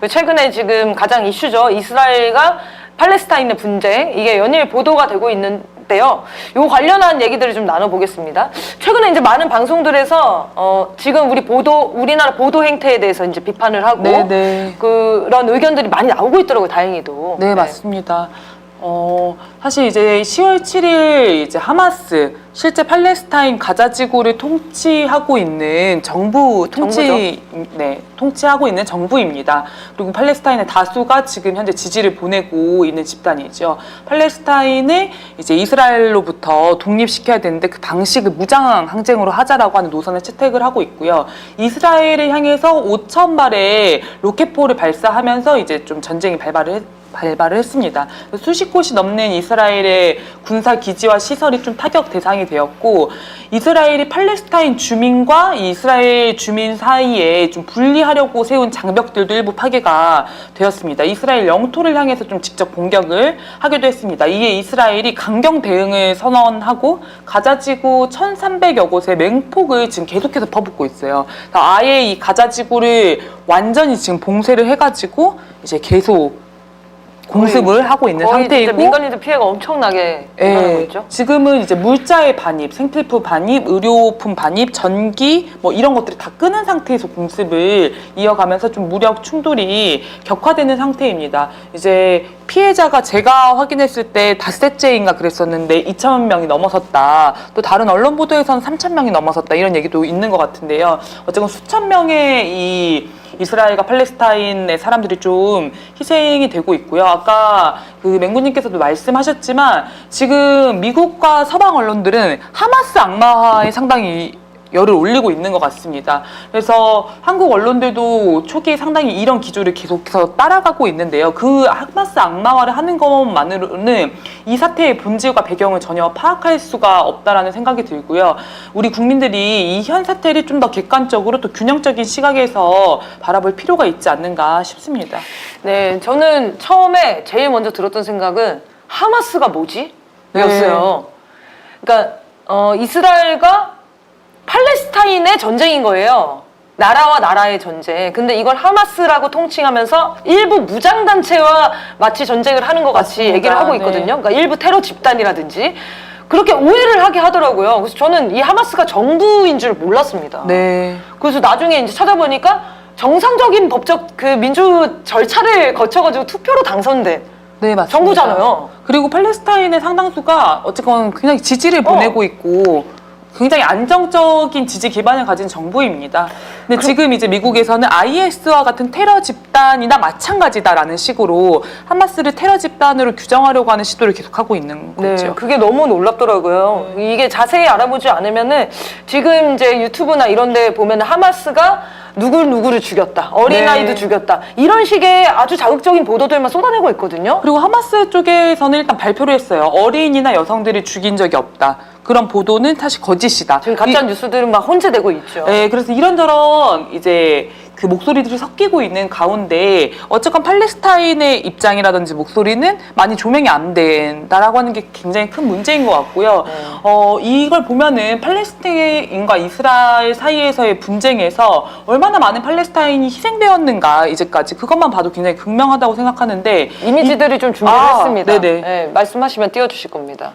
최근에 지금 가장 이슈죠. 이스라엘과 팔레스타인의 분쟁, 이게 연일 보도가 되고 있는데요. 요 관련한 얘기들을 좀 나눠보겠습니다. 최근에 이제 많은 방송들에서 지금 우리나라 보도 행태에 대해서 이제 비판을 하고 그런 의견들이 많이 나오고 있더라고요. 다행히도. 네, 맞습니다. 사실 이제 10월 7일 이제 하마스, 실제 팔레스타인 가자 지구를 통치하고 있는 통치하고 있는 정부입니다. 그리고 팔레스타인의 다수가 지금 현재 지지를 보내고 있는 집단이죠. 팔레스타인을 이제 이스라엘로부터 독립시켜야 되는데 그 당시 그 무장 항쟁으로 하자라고 하는 노선을 채택을 하고 있고요. 이스라엘을 향해서 5,000발의 로켓포를 발사하면서 이제 좀 전쟁이 발발을 했습니다. 수십 곳이 넘는 이스라엘의 군사 기지와 시설이 좀 타격 대상이 되었고, 이스라엘이 팔레스타인 주민과 이스라엘 주민 사이에 좀 분리하려고 세운 장벽들도 일부 파괴가 되었습니다. 이스라엘 영토를 향해서 좀 직접 공격을 하기도 했습니다. 이에 이스라엘이 강경 대응을 선언하고 가자지구 1,300여 곳의 맹폭을 지금 계속해서 퍼붓고 있어요. 아예 이 가자지구를 완전히 지금 봉쇄를 해가지고 이제 계속 공습을 하고 있는 상태이고, 민간인들 피해가 엄청나게 일어나고 있죠. 지금은 이제 물자의 반입, 생필품 반입, 의료품 반입, 전기 뭐 이런 것들이 다 끄는 상태에서 공습을 이어가면서 좀 무력 충돌이 격화되는 상태입니다. 이제 피해자가 제가 확인했을 때 닷새째인가 그랬었는데 2,000명이 넘어섰다. 또 다른 언론 보도에서는 3,000명이 넘어섰다. 이런 얘기도 있는 것 같은데요. 어쨌든 수천 명의 이 이스라엘과 팔레스타인의 사람들이 좀 희생이 되고 있고요. 아까 그 맹구님께서도 말씀하셨지만 지금 미국과 서방 언론들은 하마스 악마화에 상당히 열을 올리고 있는 것 같습니다. 그래서 한국 언론들도 초기에 상당히 이런 기조를 계속해서 따라가고 있는데요. 그 하마스 악마화를 하는 것만으로는 이 사태의 본질과 배경을 전혀 파악할 수가 없다라는 생각이 들고요. 우리 국민들이 이 현 사태를 좀 더 객관적으로 또 균형적인 시각에서 바라볼 필요가 있지 않는가 싶습니다. 네, 저는 처음에 제일 먼저 들었던 생각은 하마스가 뭐지? 였어요. 그러니까 이스라엘과 팔레스타인의 전쟁인 거예요. 나라와 나라의 전쟁. 근데 이걸 하마스라고 통칭하면서 일부 무장단체와 마치 전쟁을 하는 것 같이 얘기를 하고 있거든요. 그러니까 일부 테러 집단이라든지 그렇게 오해를 하게 하더라고요. 그래서 저는 이 하마스가 정부인 줄 몰랐습니다. 그래서 나중에 이제 찾아보니까 정상적인 법적 그 민주 절차를 거쳐가지고 투표로 당선된 맞습니다. 정부잖아요. 그리고 팔레스타인의 상당수가 어쨌건 굉장히 지지를 보내고 있고 굉장히 안정적인 지지 기반을 가진 정부입니다. 근데 지금 이제 미국에서는 IS와 같은 테러 집단이나 마찬가지다라는 식으로 하마스를 테러 집단으로 규정하려고 하는 시도를 계속하고 있는 거죠. 그게 너무 놀랍더라고요. 이게 자세히 알아보지 않으면은 지금 이제 유튜브나 이런 데 보면 하마스가 누구를 죽였다, 어린아이도 죽였다, 이런 식의 아주 자극적인 보도들만 쏟아내고 있거든요. 그리고 하마스 쪽에서는 일단 발표를 했어요. 어린이나 여성들이 죽인 적이 없다. 그런 보도는 사실 거짓이다. 지금 가짜 뉴스들은 막 혼재되고 있죠. 그래서 이런저런 이제 그 목소리들이 섞이고 있는 가운데 어쨌건 팔레스타인의 입장이라든지 목소리는 많이 조명이 안 된다라고 하는 게 굉장히 큰 문제인 것 같고요. 이걸 보면은 팔레스타인과 이스라엘 사이에서의 분쟁에서 얼마나 많은 팔레스타인이 희생되었는가 이제까지 그것만 봐도 굉장히 극명하다고 생각하는데 이미지들이 좀 준비를 했습니다. 네네. 말씀하시면 띄워주실 겁니다.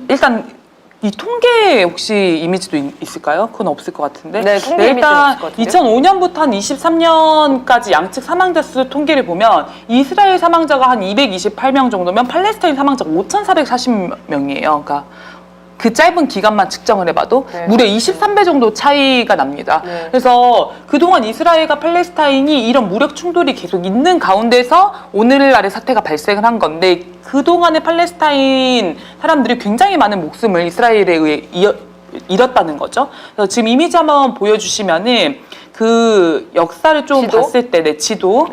일단 이 통계 혹시 이미지도 있을까요? 그건 없을 것 같은데. 통계 일단 없을 것 같은데요? 2005년부터 한 23년까지 양측 사망자 수 통계를 보면 이스라엘 사망자가 한 228명 정도면 팔레스타인 사망자가 5,440명이에요. 그러니까 그 짧은 기간만 측정을 해봐도 무려 23배 정도 차이가 납니다. 그래서 그동안 이스라엘과 팔레스타인이 이런 무력 충돌이 계속 있는 가운데서 오늘날의 사태가 발생을 한 건데 그동안의 팔레스타인 사람들이 굉장히 많은 목숨을 이스라엘에 의해 잃었다는 거죠. 그래서 지금 이미지 한번 보여주시면은 그 역사를 좀 봤을 때 지도.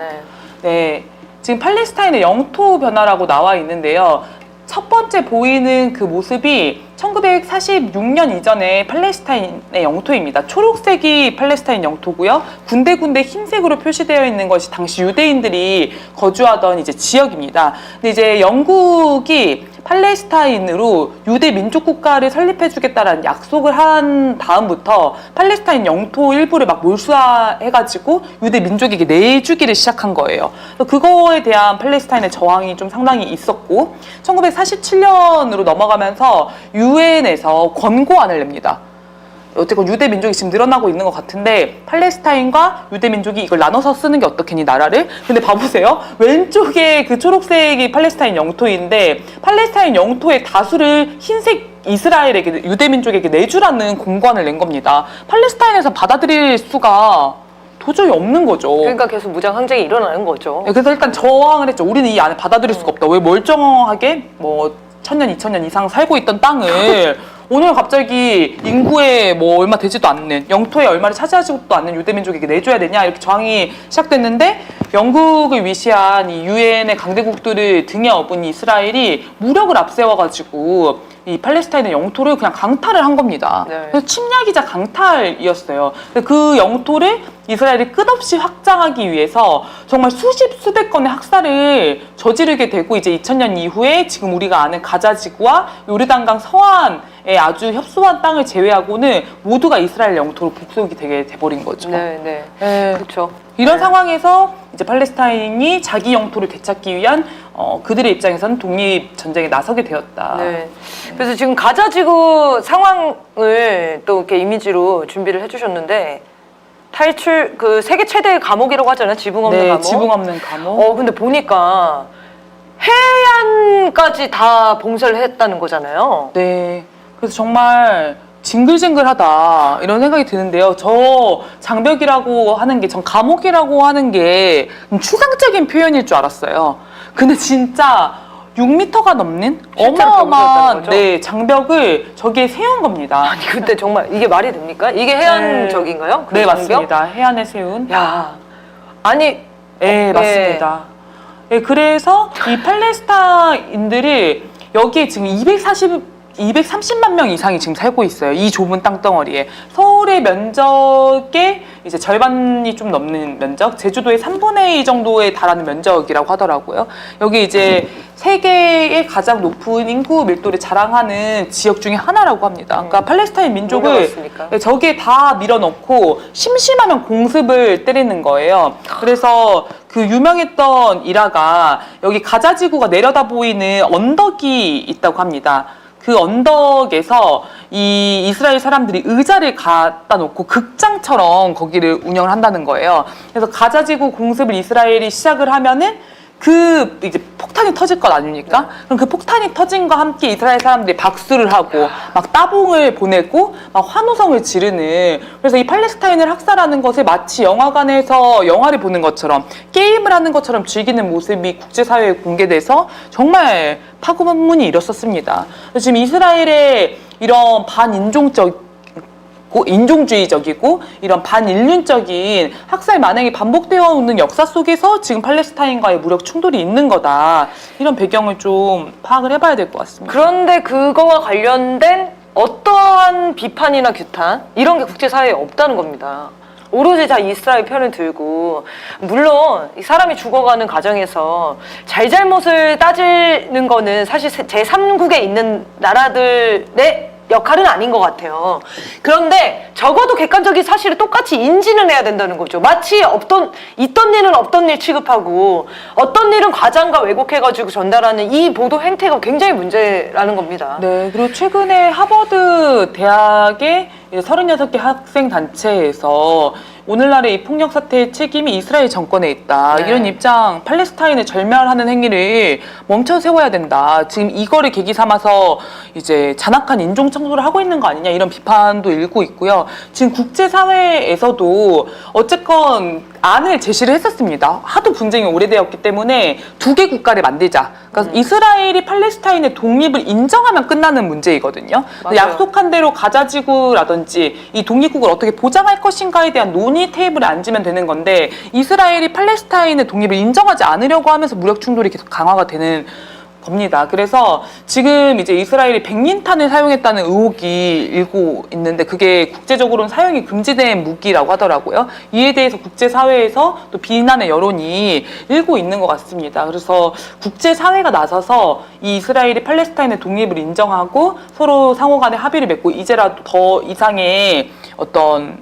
지금 팔레스타인의 영토 변화라고 나와 있는데요. 첫 번째 보이는 그 모습이 1946년 이전에 팔레스타인의 영토입니다. 초록색이 팔레스타인 영토고요. 군데군데 흰색으로 표시되어 있는 것이 당시 유대인들이 거주하던 이제 지역입니다. 근데 이제 영국이 팔레스타인으로 유대 민족 국가를 설립해주겠다라는 약속을 한 다음부터 팔레스타인 영토 일부를 막 몰수해가지고 유대 민족에게 내주기를 시작한 거예요. 그거에 대한 팔레스타인의 저항이 좀 상당히 있었고 1947년으로 넘어가면서 유엔에서 권고안을 냅니다. 어쨌건 유대 민족이 지금 늘어나고 있는 것 같은데 팔레스타인과 유대 민족이 이걸 나눠서 쓰는 게 어떻겠니 나라를? 근데 봐보세요. 왼쪽에 그 초록색이 팔레스타인 영토인데 팔레스타인 영토의 다수를 흰색 이스라엘에게 유대 민족에게 내주라는 공고안을 낸 겁니다. 팔레스타인에서 받아들일 수가 도저히 없는 거죠. 그러니까 계속 무장 항쟁이 일어나는 거죠. 네, 그래서 일단 저항을 했죠. 우리는 이 안에 받아들일 수가 없다. 왜 멀쩡하게 뭐 1000년, 2000년 이상 살고 있던 땅을 오늘 갑자기 인구에 뭐 얼마 되지도 않는 영토에 얼마를 차지하지도 않는 유대민족에게 내줘야 되냐 이렇게 저항이 시작됐는데 영국을 위시한 이 유엔의 강대국들을 등에 업은 이스라엘이 무력을 앞세워가지고 이 팔레스타인의 영토를 그냥 강탈을 한 겁니다. 네. 그래서 침략이자 강탈이었어요. 그 영토를 이스라엘이 끝없이 확장하기 위해서 정말 수백 건의 학살을 저지르게 되고 이제 2000년 이후에 지금 우리가 아는 가자지구와 요르단강 서안의 아주 협소한 땅을 제외하고는 모두가 이스라엘 영토로 복속이 되게 돼버린 거죠. 네, 네. 네. 그렇죠. 이런 상황에서 이제 팔레스타인이 자기 영토를 되찾기 위한 그들의 입장에서는 독립 전쟁에 나서게 되었다. 네. 그래서 지금 가자지구 상황을 또 이렇게 이미지로 준비를 해주셨는데 탈출 그 세계 최대의 감옥이라고 하잖아요. 지붕 없는 네, 감옥. 지붕 없는 감옥. 근데 보니까 해안까지 다 봉쇄를 했다는 거잖아요. 네. 그래서 정말 징글징글하다 이런 생각이 드는데요. 저 장벽이라고 하는 게, 전 감옥이라고 하는 게 추상적인 표현일 줄 알았어요. 근데 진짜 6m가 넘는 실제로 어마어마한 거죠? 네, 장벽을 저기에 세운 겁니다. 아니 근데 정말 이게 말이 됩니까? 이게 해안적인가요? 그 네, 장벽? 맞습니다. 해안에 세운. 야, 아니 네, 맞습니다. 네, 그래서 이 팔레스타인들이 여기에 지금 230만 명 이상이 지금 살고 있어요. 이 좁은 땅덩어리에. 서울의 면적의 이제 절반이 좀 넘는 면적, 제주도의 3분의 2 정도에 달하는 면적이라고 하더라고요. 여기 이제 세계의 가장 높은 인구 밀도를 자랑하는 지역 중에 하나라고 합니다. 그러니까 팔레스타인 민족을 몰려갔으니까. 저기에 다 밀어넣고 심심하면 공습을 때리는 거예요. 그래서 그 유명했던 일화가 여기 가자지구가 내려다 보이는 언덕이 있다고 합니다. 그 언덕에서 이 이스라엘 사람들이 의자를 갖다 놓고 극장처럼 거기를 운영을 한다는 거예요. 그래서 가자지구 공습을 이스라엘이 시작을 하면은 그 이제 폭탄이 터질 것 아닙니까? 그럼 그 폭탄이 터진과 함께 이스라엘 사람들이 박수를 하고 막 따봉을 보내고 막 환호성을 지르는, 그래서 이 팔레스타인을 학살하는 것을 마치 영화관에서 영화를 보는 것처럼 게임을 하는 것처럼 즐기는 모습이 국제사회에 공개돼서 정말 파국문이 일었었습니다. 지금 이스라엘의 이런 인종주의적이고 이런 반인륜적인 학살 만행이 반복되어 오는 역사 속에서 지금 팔레스타인과의 무력 충돌이 있는 거다. 이런 배경을 좀 파악을 해봐야 될 것 같습니다. 그런데 그거와 관련된 어떠한 비판이나 규탄 이런 게 국제사회에 없다는 겁니다. 오로지 다 이스라엘 편을 들고, 물론 이 사람이 죽어가는 과정에서 잘잘못을 따지는 거는 사실 제3국에 있는 나라들의 역할은 아닌 것 같아요. 그런데 적어도 객관적인 사실을 똑같이 인지는 해야 된다는 거죠. 마치 있던 일은 없던 일 취급하고 어떤 일은 과장과 왜곡해가지고 전달하는 이 보도 행태가 굉장히 문제라는 겁니다. 네, 그리고 최근에 하버드 대학의 36개 학생 단체에서 오늘날의 이 폭력 사태의 책임이 이스라엘 정권에 있다. 네. 이런 입장, 팔레스타인을 절멸하는 행위를 멈춰 세워야 된다. 지금 이거를 계기 삼아서 이제 잔악한 인종 청소를 하고 있는 거 아니냐, 이런 비판도 일고 있고요. 지금 국제사회에서도 어쨌건 안을 제시를 했었습니다. 하도 분쟁이 오래되었기 때문에 2개 국가를 만들자. 그러니까 이스라엘이 팔레스타인의 독립을 인정하면 끝나는 문제이거든요. 맞아요. 약속한 대로 가자지구라든지 이 독립국을 어떻게 보장할 것인가에 대한 논의 테이블에 앉으면 되는 건데, 이스라엘이 팔레스타인의 독립을 인정하지 않으려고 하면서 무력 충돌이 계속 강화가 되는 겁니다. 그래서 지금 이제 이스라엘이 백린탄을 사용했다는 의혹이 일고 있는데 그게 국제적으로는 사용이 금지된 무기라고 하더라고요. 이에 대해서 국제사회에서 또 비난의 여론이 일고 있는 것 같습니다. 그래서 국제사회가 나서서 이 이스라엘이 팔레스타인의 독립을 인정하고 서로 상호 간에 합의를 맺고 이제라도 더 이상의 어떤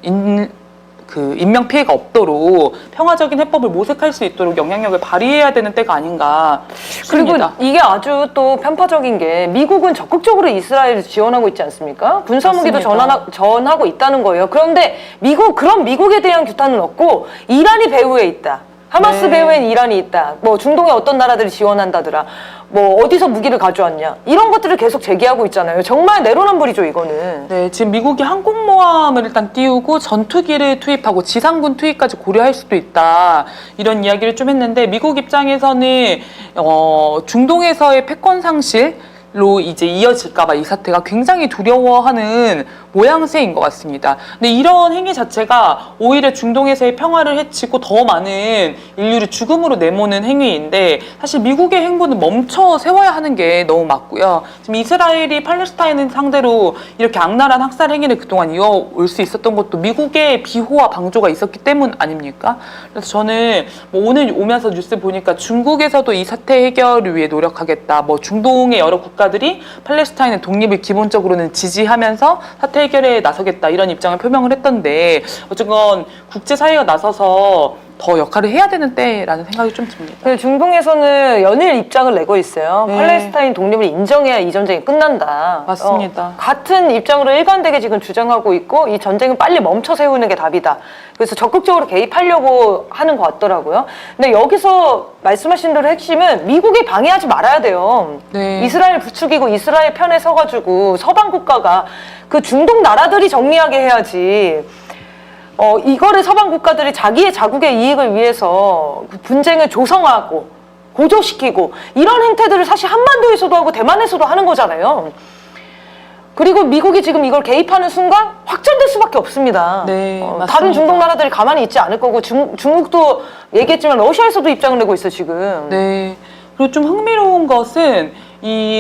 인명 피해가 없도록 평화적인 해법을 모색할 수 있도록 영향력을 발휘해야 되는 때가 아닌가 싶습니다. 그리고 이게 아주 또 편파적인 게 미국은 적극적으로 이스라엘을 지원하고 있지 않습니까? 군사무기도 전하고 있다는 거예요. 그런데 그런 미국에 대한 규탄은 없고 이란이 배후에 있다. 하마스 네. 배후엔 이란이 있다. 뭐 중동의 어떤 나라들이 지원한다더라. 뭐 어디서 무기를 가져왔냐. 이런 것들을 계속 제기하고 있잖아요. 정말 내로남불이죠, 이거는. 네, 지금 미국이 항공모함을 일단 띄우고 전투기를 투입하고 지상군 투입까지 고려할 수도 있다. 이런 이야기를 좀 했는데 미국 입장에서는 중동에서의 패권 상실로 이제 이어질까봐 이 사태가 굉장히 두려워하는 모양새인 것 같습니다. 근데 이런 행위 자체가 오히려 중동에서의 평화를 해치고 더 많은 인류를 죽음으로 내모는 행위인데 사실 미국의 행보는 멈춰 세워야 하는 게 너무 맞고요. 지금 이스라엘이 팔레스타인을 상대로 이렇게 악랄한 학살 행위를 그동안 이어올 수 있었던 것도 미국의 비호와 방조가 있었기 때문 아닙니까? 그래서 저는 뭐 오늘 오면서 뉴스 보니까 중국에서도 이 사태 해결을 위해 노력하겠다. 뭐 중동의 여러 국가들이 팔레스타인의 독립을 기본적으로는 지지하면서 사태 해결에 나서겠다 이런 입장을 표명을 했던데 어쨌건 국제사회가 나서서 더 역할을 해야 되는 때라는 생각이 좀 듭니다. 중동에서는 연일 입장을 내고 있어요. 네. 팔레스타인 독립을 인정해야 이 전쟁이 끝난다. 맞습니다. 같은 입장으로 일관되게 지금 주장하고 있고 이 전쟁은 빨리 멈춰 세우는 게 답이다. 그래서 적극적으로 개입하려고 하는 것 같더라고요. 근데 여기서 말씀하신 대로 핵심은 미국이 방해하지 말아야 돼요. 네. 이스라엘 부추기고 이스라엘 편에 서가지고 서방 국가가 그 중동 나라들이 정리하게 해야지. 이거를 서방 국가들이 자기의 자국의 이익을 위해서 그 분쟁을 조성하고 고조시키고 이런 행태들을 사실 한반도에서도 하고 대만에서도 하는 거잖아요. 그리고 미국이 지금 이걸 개입하는 순간 확전될 수밖에 없습니다. 네, 맞습니다. 다른 중동 나라들이 가만히 있지 않을 거고 중국도 얘기했지만 러시아에서도 입장을 내고 있어 지금. 네. 그리고 좀 흥미로운 것은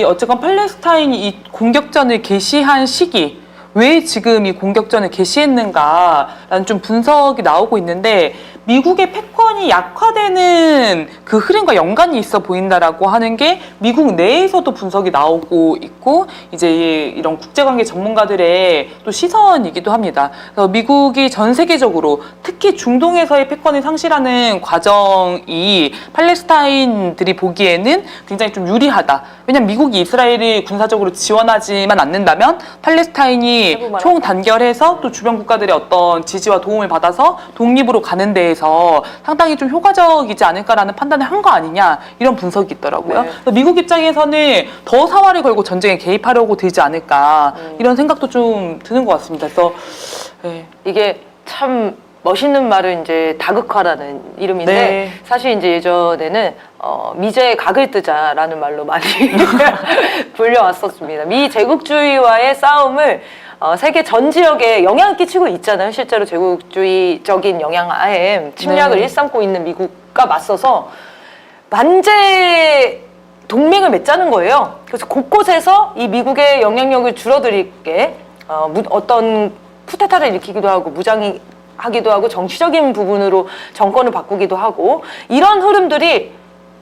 어쨌건 팔레스타인이 이 공격전을 개시한 시기 왜 지금 이 공격전을 개시했는가라는 좀 분석이 나오고 있는데 미국의 패권이 약화되는 그 흐름과 연관이 있어 보인다라고 하는 게 미국 내에서도 분석이 나오고 있고 이제 이런 국제관계 전문가들의 또 시선이기도 합니다. 그래서 미국이 전 세계적으로 특히 중동에서의 패권을 상실하는 과정이 팔레스타인들이 보기에는 굉장히 좀 유리하다. 왜냐하면 미국이 이스라엘을 군사적으로 지원하지만 않는다면 팔레스타인이 총 단결해서 또 주변 국가들의 어떤 지지와 도움을 받아서 독립으로 가는 데에서 상당히 좀 효과적이지 않을까라는 판단을 한 거 아니냐 이런 분석이 있더라고요. 네. 그래서 미국 입장에서는 더 사활을 걸고 전쟁에 개입하려고 들지 않을까 이런 생각도 좀 드는 것 같습니다. 그래서 네. 이게 참 멋있는 말은 이제 다극화라는 이름인데 네. 사실 이제 예전에는 미제의 각을 뜨자라는 말로 많이 불려왔었습니다. 미 제국주의와의 싸움을 세계 전 지역에 영향을 끼치고 있잖아요. 실제로 제국주의적인 영향 하에 침략을 네. 일삼고 있는 미국과 맞서서 만재 동맹을 맺자는 거예요. 그래서 곳곳에서 이 미국의 영향력을 줄어들이게 어떤 쿠데타를 일으키기도 하고 무장하기도 하고 정치적인 부분으로 정권을 바꾸기도 하고 이런 흐름들이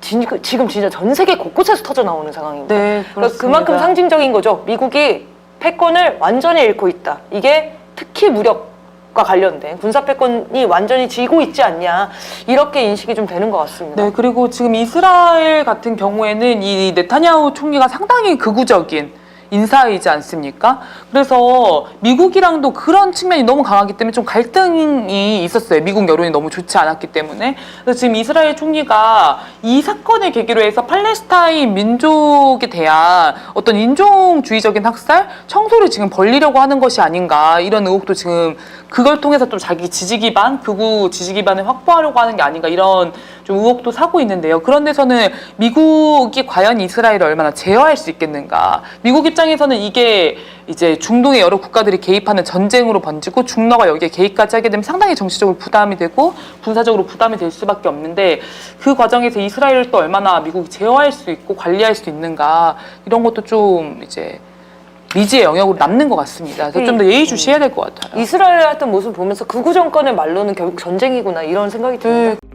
지금 진짜 전 세계 곳곳에서 터져 나오는 상황입니다. 네, 그러니까 그만큼 상징적인 거죠. 미국이 패권을 완전히 잃고 있다. 이게 특히 무력과 관련된 군사 패권이 완전히 지고 있지 않냐. 이렇게 인식이 좀 되는 것 같습니다. 네, 그리고 지금 이스라엘 같은 경우에는 이 네타냐후 총리가 상당히 극우적인 인사이지 않습니까? 그래서 미국이랑도 그런 측면이 너무 강하기 때문에 좀 갈등이 있었어요. 미국 여론이 너무 좋지 않았기 때문에. 그래서 지금 이스라엘 총리가 이 사건을 계기로 해서 팔레스타인 민족에 대한 어떤 인종주의적인 학살, 청소를 지금 벌리려고 하는 것이 아닌가 이런 의혹도 지금 그걸 통해서 좀 자기 지지 기반, 극우 지지 기반을 확보하려고 하는 게 아닌가 이런 좀 의혹도 사고 있는데요. 그런 데서는 미국이 과연 이스라엘을 얼마나 제어할 수 있겠는가. 미국 입장 입장에서는 이게 이제 중동의 여러 국가들이 개입하는 전쟁으로 번지고 중러가 여기에 개입까지 하게 되면 상당히 정치적으로 부담이 되고 군사적으로 부담이 될 수밖에 없는데 그 과정에서 이스라엘을 또 얼마나 미국이 제어할 수 있고 관리할 수 있는가 이런 것도 좀 이제 미지의 영역으로 남는 것 같습니다. 그래서 좀 더 예의주시해야 될 것 같아요. 이스라엘 했던 모습을 보면서 극우 정권의 말로는 결국 전쟁이구나 이런 생각이 듭니다. 네.